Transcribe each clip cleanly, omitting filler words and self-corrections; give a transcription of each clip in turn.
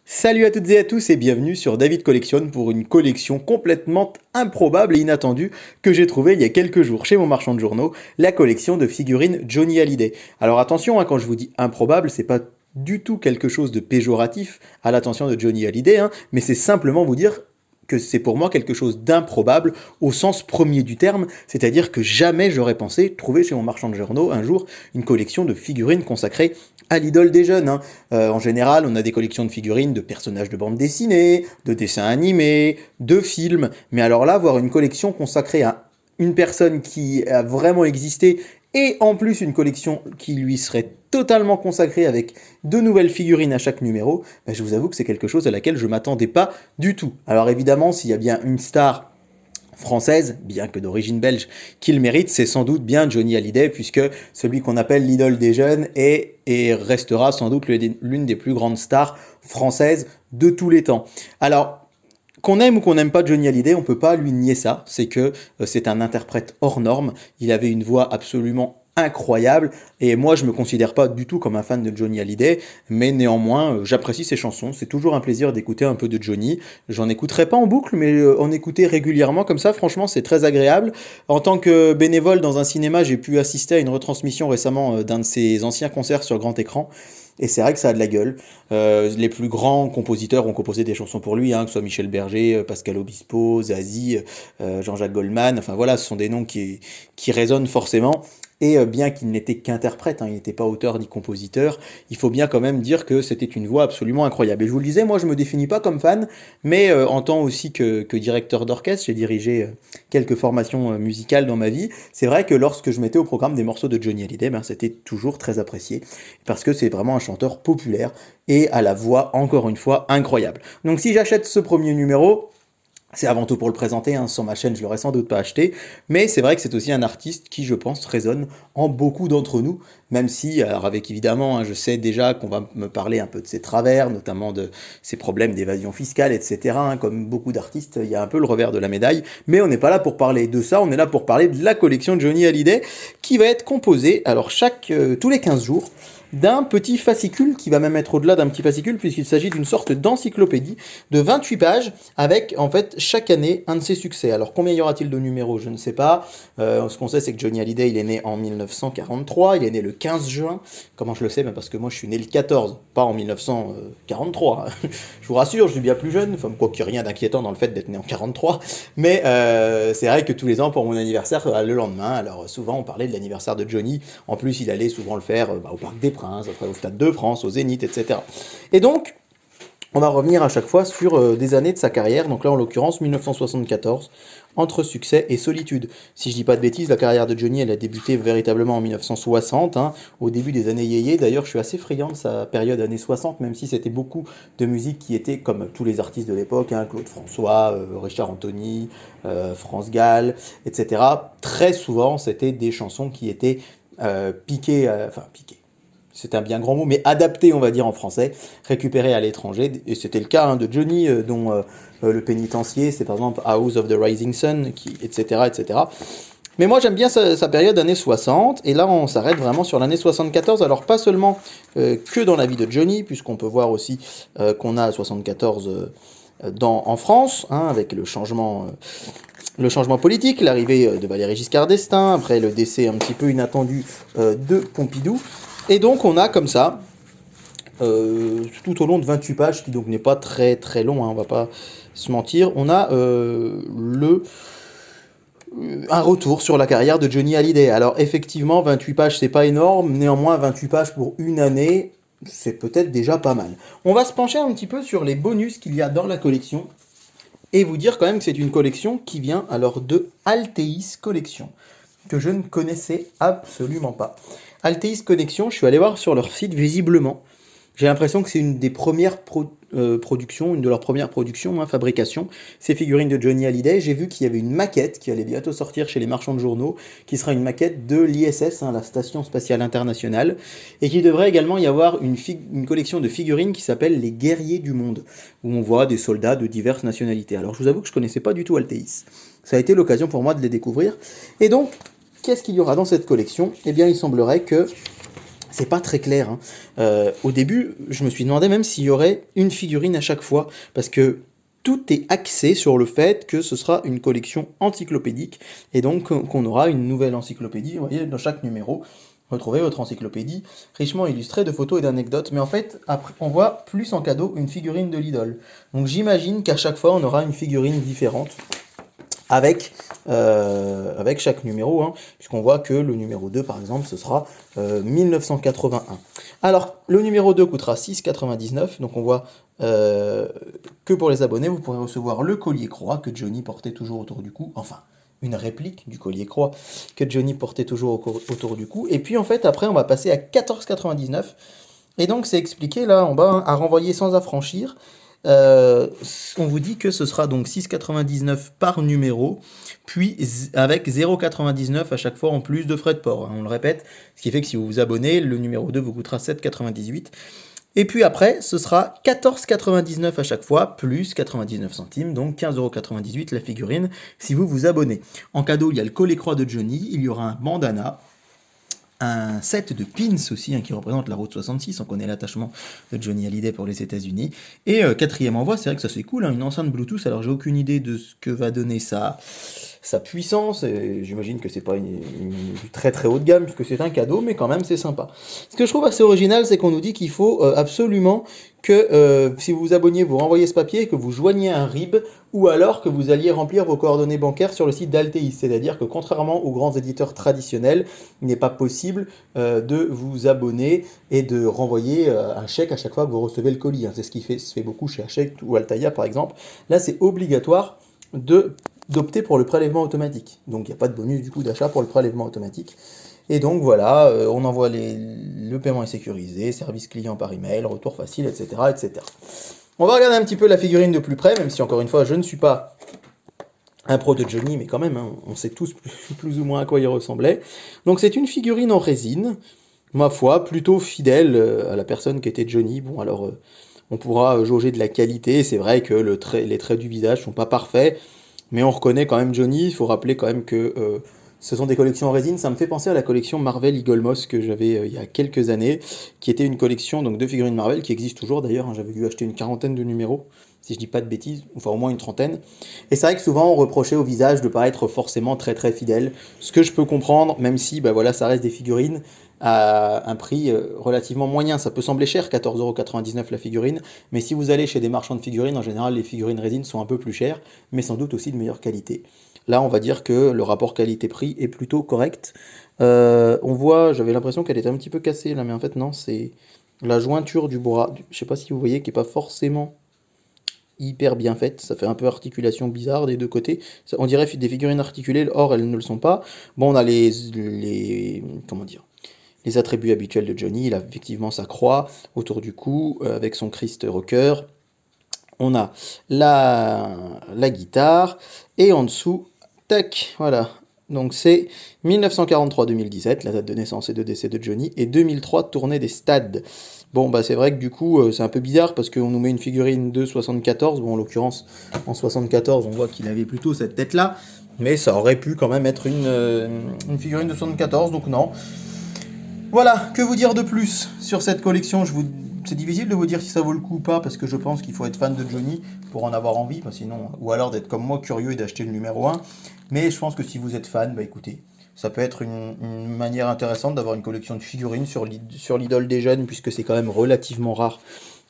Salut à toutes et à tous et bienvenue sur David Collectionne pour une collection complètement improbable et inattendue que j'ai trouvée il y a quelques jours chez mon marchand de journaux, la collection de figurines Johnny Hallyday. Alors attention, quand je vous dis improbable, c'est pas du tout quelque chose de péjoratif à l'attention de Johnny Hallyday, mais c'est simplement vous dire que c'est pour moi quelque chose d'improbable au sens premier du terme, c'est-à-dire que jamais j'aurais pensé trouver chez mon marchand de journaux un jour une collection de figurines consacrée à l'idole des jeunes. En général, on a des collections de figurines de personnages de bande dessinée, de dessins animés, de films, mais alors là, voir une collection consacrée à une personne qui a vraiment existé et en plus une collection qui lui serait totalement consacrée avec de nouvelles figurines à chaque numéro, je vous avoue que c'est quelque chose à laquelle je m'attendais pas du tout. Alors évidemment, s'il y a bien une star française, bien que d'origine belge, qui le mérite, c'est sans doute bien Johnny Hallyday, puisque celui qu'on appelle l'idole des jeunes est et restera sans doute l'une des plus grandes stars françaises de tous les temps. Alors, qu'on aime ou qu'on n'aime pas Johnny Hallyday, on peut pas lui nier ça, c'est que c'est un interprète hors norme, il avait une voix absolument incroyable, et moi je me considère pas du tout comme un fan de Johnny Hallyday, mais néanmoins j'apprécie ses chansons, c'est toujours un plaisir d'écouter un peu de Johnny, j'en écouterai pas en boucle, mais en écouter régulièrement comme ça, franchement c'est très agréable. En tant que bénévole dans un cinéma, j'ai pu assister à une retransmission récemment d'un de ses anciens concerts sur grand écran, et c'est vrai que ça a de la gueule. Les plus grands compositeurs ont composé des chansons pour lui, que ce soit Michel Berger, Pascal Obispo, Zazie, Jean-Jacques Goldman. Enfin voilà, ce sont des noms qui résonnent forcément. Et bien qu'il n'était qu'interprète, il n'était pas auteur ni compositeur, il faut bien quand même dire que c'était une voix absolument incroyable. Et je vous le disais, moi je me définis pas comme fan, mais en tant aussi que directeur d'orchestre, j'ai dirigé quelques formations musicales dans ma vie. C'est vrai que lorsque je mettais au programme des morceaux de Johnny Hallyday, c'était toujours très apprécié, parce que c'est vraiment un chanteur populaire et à la voix, encore une fois, incroyable. Donc si j'achète ce premier numéro, c'est avant tout pour le présenter, sur ma chaîne je l'aurais sans doute pas acheté, mais c'est vrai que c'est aussi un artiste qui je pense résonne en beaucoup d'entre nous, même si, alors avec évidemment, je sais déjà qu'on va me parler un peu de ses travers, notamment de ses problèmes d'évasion fiscale, etc. Comme beaucoup d'artistes, il y a un peu le revers de la médaille, mais on n'est pas là pour parler de ça, on est là pour parler de la collection de Johnny Hallyday, qui va être composée, alors tous les 15 jours, d'un petit fascicule, qui va même être au-delà d'un petit fascicule, puisqu'il s'agit d'une sorte d'encyclopédie de 28 pages, avec en fait chaque année un de ses succès. Alors combien y aura-t-il de numéros? Je ne sais pas. Ce qu'on sait, c'est que Johnny Hallyday, il est né en 1943, il est né le 15 juin. Comment je le sais? Parce que moi je suis né le 14, pas en 1943. Je vous rassure, je suis bien plus jeune, enfin, quoi qu'il n'y ait rien d'inquiétant dans le fait d'être né en 43, mais c'est vrai que tous les ans pour mon anniversaire, le lendemain, alors souvent on parlait de l'anniversaire de Johnny, en plus il allait souvent le faire au Parc des Princes, après au Stade de France, au Zénith, etc. Et donc, on va revenir à chaque fois sur des années de sa carrière, donc là en l'occurrence 1974, entre succès et solitude. Si je dis pas de bêtises, la carrière de Johnny, elle a débuté véritablement en 1960, au début des années yéyé. D'ailleurs, je suis assez friand de sa période années 60, même si c'était beaucoup de musique qui était, comme tous les artistes de l'époque, Claude François, Richard Anthony, France Gall, etc. Très souvent, c'était des chansons qui étaient piquées, c'est un bien grand mot, mais adapté, on va dire, en français, récupéré à l'étranger. Et c'était le cas de Johnny, dont le pénitencier, c'est par exemple House of the Rising Sun, etc., etc. Mais moi, j'aime bien sa période années 60, et là, on s'arrête vraiment sur l'année 74. Alors, pas seulement que dans la vie de Johnny, puisqu'on peut voir aussi qu'on a 74 en France, avec le changement politique, l'arrivée de Valéry Giscard d'Estaing, après le décès un petit peu inattendu de Pompidou. Et donc on a comme ça, tout au long de 28 pages, qui donc n'est pas très très long, on va pas se mentir, on a un retour sur la carrière de Johnny Hallyday. Alors effectivement, 28 pages c'est pas énorme, néanmoins 28 pages pour une année, c'est peut-être déjà pas mal. On va se pencher un petit peu sur les bonus qu'il y a dans la collection, et vous dire quand même que c'est une collection qui vient alors de Alteis Collection, que je ne connaissais absolument pas. Alteis Connexion, je suis allé voir sur leur site, visiblement. J'ai l'impression que c'est une des premières productions, une de leurs premières productions, fabrication, ces figurines de Johnny Hallyday. J'ai vu qu'il y avait une maquette qui allait bientôt sortir chez les marchands de journaux, qui sera une maquette de l'ISS, la Station Spatiale Internationale, et qu'il devrait également y avoir une collection de figurines qui s'appelle Les Guerriers du Monde, où on voit des soldats de diverses nationalités. Alors je vous avoue que je ne connaissais pas du tout Alteis. Ça a été l'occasion pour moi de les découvrir. Et donc, qu'est-ce qu'il y aura dans cette collection? Eh bien, il semblerait que c'est pas très clair, hein. Au début, je me suis demandé même s'il y aurait une figurine à chaque fois, parce que tout est axé sur le fait que ce sera une collection encyclopédique, et donc qu'on aura une nouvelle encyclopédie. Vous voyez, dans chaque numéro, retrouvez votre encyclopédie richement illustrée de photos et d'anecdotes, mais en fait, après, on voit plus en cadeau une figurine de l'idole. Donc j'imagine qu'à chaque fois, on aura une figurine différente avec chaque numéro, hein, puisqu'on voit que le numéro 2, par exemple, ce sera 1981. Alors, le numéro 2 coûtera 6,99, donc on voit que pour les abonnés, vous pourrez recevoir le collier croix que Johnny portait toujours autour du cou, enfin, une réplique du collier croix que Johnny portait toujours autour du cou, et puis en fait, après, on va passer à 14,99, et donc c'est expliqué là en bas, hein, à renvoyer sans affranchir. On vous dit que ce sera donc 6,99 par numéro, puis avec 0,99 à chaque fois en plus de frais de port, hein, on le répète, ce qui fait que si vous vous abonnez, le numéro 2 vous coûtera 7,98. Et puis après, ce sera 14,99 à chaque fois, plus 99 centimes, donc 15,98 € la figurine, si vous vous abonnez. En cadeau, il y a le collet croix de Johnny, il y aura un bandana, un set de pins aussi, hein, qui représente la route 66, on connaît l'attachement de Johnny Hallyday pour les États-Unis. Et quatrième envoi, c'est vrai que ça c'est cool, hein, une enceinte Bluetooth, alors j'ai aucune idée de ce que va donner sa puissance, et j'imagine que c'est pas du très très haut de gamme, puisque c'est un cadeau, mais quand même c'est sympa. Ce que je trouve assez original, c'est qu'on nous dit qu'il faut absolument que si vous vous abonniez, vous renvoyez ce papier et que vous joigniez un RIB, ou alors que vous alliez remplir vos coordonnées bancaires sur le site d'Altéis. C'est-à-dire que contrairement aux grands éditeurs traditionnels, il n'est pas possible de vous abonner et de renvoyer un chèque à chaque fois que vous recevez le colis, hein. C'est ce qui se fait beaucoup chez Hachette ou Altaïa par exemple. Là, c'est obligatoire d'opter pour le prélèvement automatique. Donc il n'y a pas de bonus du coup d'achat pour le prélèvement automatique. Et donc voilà, on envoie le paiement est sécurisé, service client par email, retour facile, etc., etc. On va regarder un petit peu la figurine de plus près, même si encore une fois je ne suis pas un pro de Johnny, mais quand même, hein, on sait tous plus ou moins à quoi il ressemblait. Donc c'est une figurine en résine, ma foi, plutôt fidèle à la personne qui était Johnny. Bon alors, on pourra jauger de la qualité, c'est vrai que les traits du visage sont pas parfaits, mais on reconnaît quand même Johnny. Il faut rappeler quand même que ce sont des collections en résine. Ça me fait penser à la collection Marvel Eagle Moss que j'avais il y a quelques années, qui était une collection donc, de figurines Marvel, qui existe toujours d'ailleurs, hein. J'avais dû acheter une quarantaine de numéros, si je dis pas de bêtises, enfin au moins une trentaine. Et c'est vrai que souvent on reprochait au visage de pas être forcément très très fidèle, ce que je peux comprendre, même si bah, voilà, ça reste des figurines à un prix relativement moyen. Ça peut sembler cher, 14,99 € la figurine, mais si vous allez chez des marchands de figurines, en général les figurines résine sont un peu plus chères, mais sans doute aussi de meilleure qualité. Là, on va dire que le rapport qualité-prix est plutôt correct. On voit, j'avais l'impression qu'elle était un petit peu cassée là, mais en fait non, c'est la jointure du bras, je sais pas si vous voyez, qui est pas forcément hyper bien faite, ça fait un peu articulation bizarre des deux côtés. On dirait des figurines articulées, or elles ne le sont pas. Bon, on a comment dire, les attributs habituels de Johnny. Il a effectivement sa croix autour du cou, avec son Christ rocker. On a la guitare, et en dessous, tac, voilà. Donc c'est 1943-2017, la date de naissance et de décès de Johnny, et 2003, tournée des stades. Bon, bah c'est vrai que du coup, c'est un peu bizarre, parce qu'on nous met une figurine de 74, bon en l'occurrence, en 74, on voit qu'il avait plutôt cette tête-là, mais ça aurait pu quand même être une figurine de 74, donc non. Voilà, que vous dire de plus sur cette collection? C'est difficile de vous dire si ça vaut le coup ou pas, parce que je pense qu'il faut être fan de Johnny pour en avoir envie, sinon, ou alors d'être comme moi curieux et d'acheter le numéro 1. Mais je pense que si vous êtes fan, bah écoutez, ça peut être une manière intéressante d'avoir une collection de figurines sur l'idole des jeunes, puisque c'est quand même relativement rare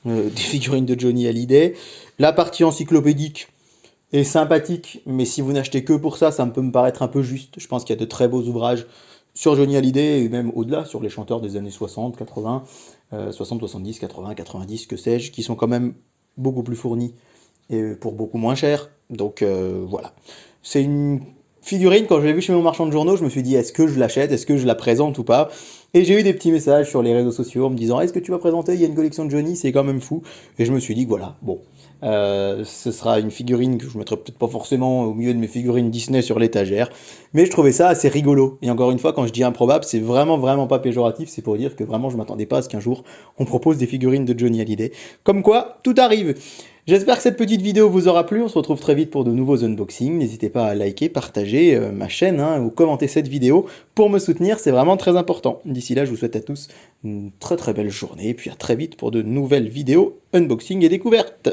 des figurines de Johnny Hallyday. La partie encyclopédique est sympathique, mais si vous n'achetez que pour ça, ça peut me paraître un peu juste. Je pense qu'il y a de très beaux ouvrages sur Johnny Hallyday, et même au-delà, sur les chanteurs des années 60, 80, 60, 70, 80, 90, que sais-je, qui sont quand même beaucoup plus fournis et pour beaucoup moins cher. Donc voilà. C'est une figurine, quand je l'ai vue chez mon marchand de journaux, je me suis dit, est-ce que je l'achète, est-ce que je la présente ou pas? Et j'ai eu des petits messages sur les réseaux sociaux en me disant, est-ce que tu vas présenter, il y a une collection de Johnny, c'est quand même fou. Et je me suis dit que voilà, bon, ce sera une figurine que je mettrai peut-être pas forcément au milieu de mes figurines Disney sur l'étagère, mais je trouvais ça assez rigolo. Et encore une fois, quand je dis improbable, c'est vraiment vraiment pas péjoratif, c'est pour dire que vraiment je m'attendais pas à ce qu'un jour on propose des figurines de Johnny Hallyday. Comme quoi, tout arrive. J'espère que cette petite vidéo vous aura plu, on se retrouve très vite pour de nouveaux unboxings. N'hésitez pas à liker, partager ma chaîne hein, ou commenter cette vidéo pour me soutenir, c'est vraiment très important. D'ici là, je vous souhaite à tous une très très belle journée et puis à très vite pour de nouvelles vidéos unboxing et découvertes.